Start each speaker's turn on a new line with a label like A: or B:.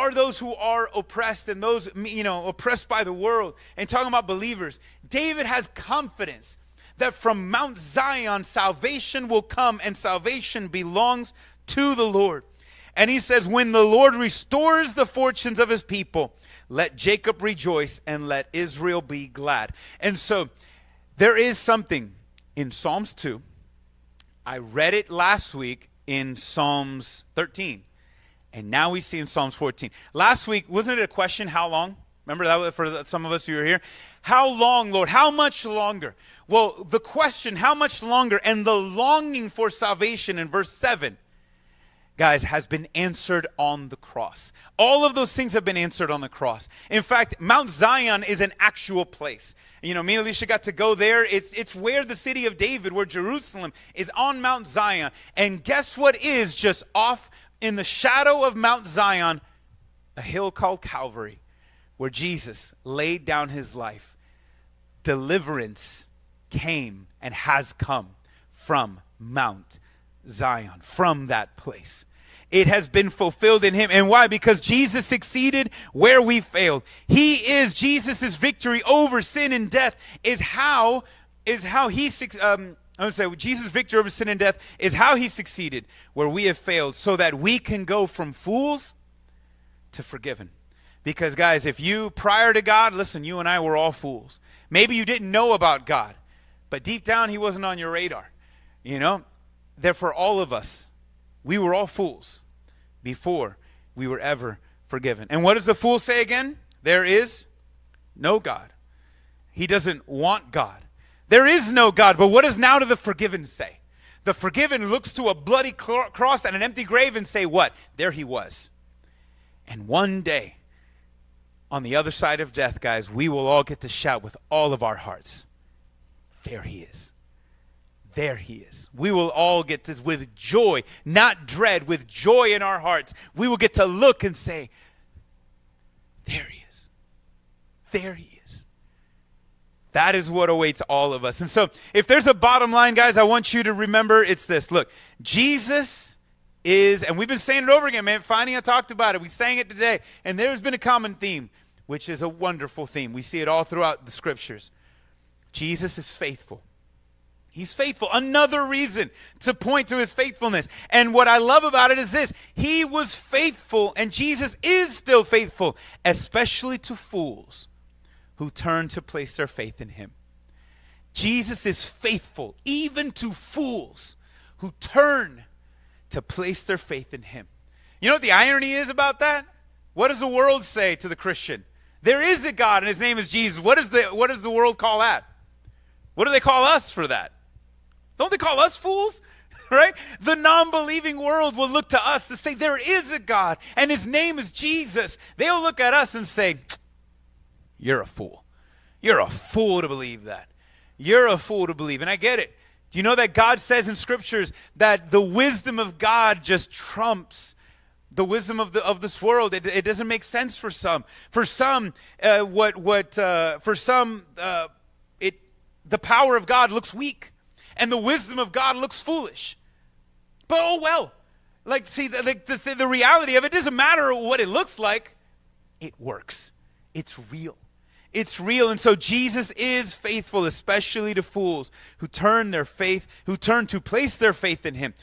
A: are those who are oppressed and those, oppressed by the world, and talking about believers, David has confidence that from Mount Zion salvation will come, and salvation belongs to the Lord. And he says, when the Lord restores the fortunes of his people, let Jacob rejoice and let Israel be glad. And so there is something in Psalms 2. I read it last week in Psalms 13. And now we see in Psalms 14. Last week, wasn't it a question, how long? Remember that for some of us who were here? How long, Lord? How much longer? Well, the question, how much longer, and the longing for salvation in verse 7, guys, has been answered on the cross. All of those things have been answered on the cross. In fact, Mount Zion is an actual place. Me and Alicia got to go there. It's where the city of David, where Jerusalem is, on Mount Zion. And guess what is just off in the shadow of Mount Zion? A hill called Calvary, where Jesus laid down his life. Deliverance came and has come from Mount Zion, from that place. It has been fulfilled in him. And why? Because Jesus succeeded where we failed. Jesus' victory over sin and death Jesus' victory over sin and death is how he succeeded where we have failed, so that we can go from fools to forgiven. Because guys, if you, prior to God, listen, you and I were all fools. Maybe you didn't know about God, but deep down he wasn't on your radar. Therefore, all of us, we were all fools before we were ever forgiven. And what does the fool say again? There is no God. He doesn't want God. There is no God. But what does now to the forgiven say? The forgiven looks to a bloody cross and an empty grave and say, what? There he was. And one day, on the other side of death, guys, we will all get to shout with all of our hearts, there he is. There he is. We will all get this with joy, not dread, with joy in our hearts. We will get to look and say, there he is. There he is. That is what awaits all of us. And so if there's a bottom line, guys, I want you to remember it's this. Look, Jesus is, and we've been saying it over again, man. Finally, I talked about it. We sang it today. And there's been a common theme, which is a wonderful theme. We see it all throughout the scriptures. Jesus is faithful. He's faithful. Another reason to point to his faithfulness. And what I love about it is this. He was faithful, and Jesus is still faithful, especially to fools who turn to place their faith in him. Jesus is faithful even to fools who turn to place their faith in him. You know what the irony is about that? What does the world say to the Christian? There is a God, and his name is Jesus. What does the world call that? What do they call us for that? Don't they call us fools? Right? The non-believing world will look to us to say there is a God and his name is Jesus. They'll look at us and say, you're a fool. You're a fool to believe that. You're a fool to believe. And I get it. Do you know that God says in scriptures that the wisdom of God just trumps the wisdom of this world? It doesn't make sense for some. For some, the power of God looks weak. And the wisdom of God looks foolish. But oh well. Like, see, the reality of it doesn't matter what it looks like. It works. It's real. It's real. And so Jesus is faithful, especially to fools who turn to place their faith in him.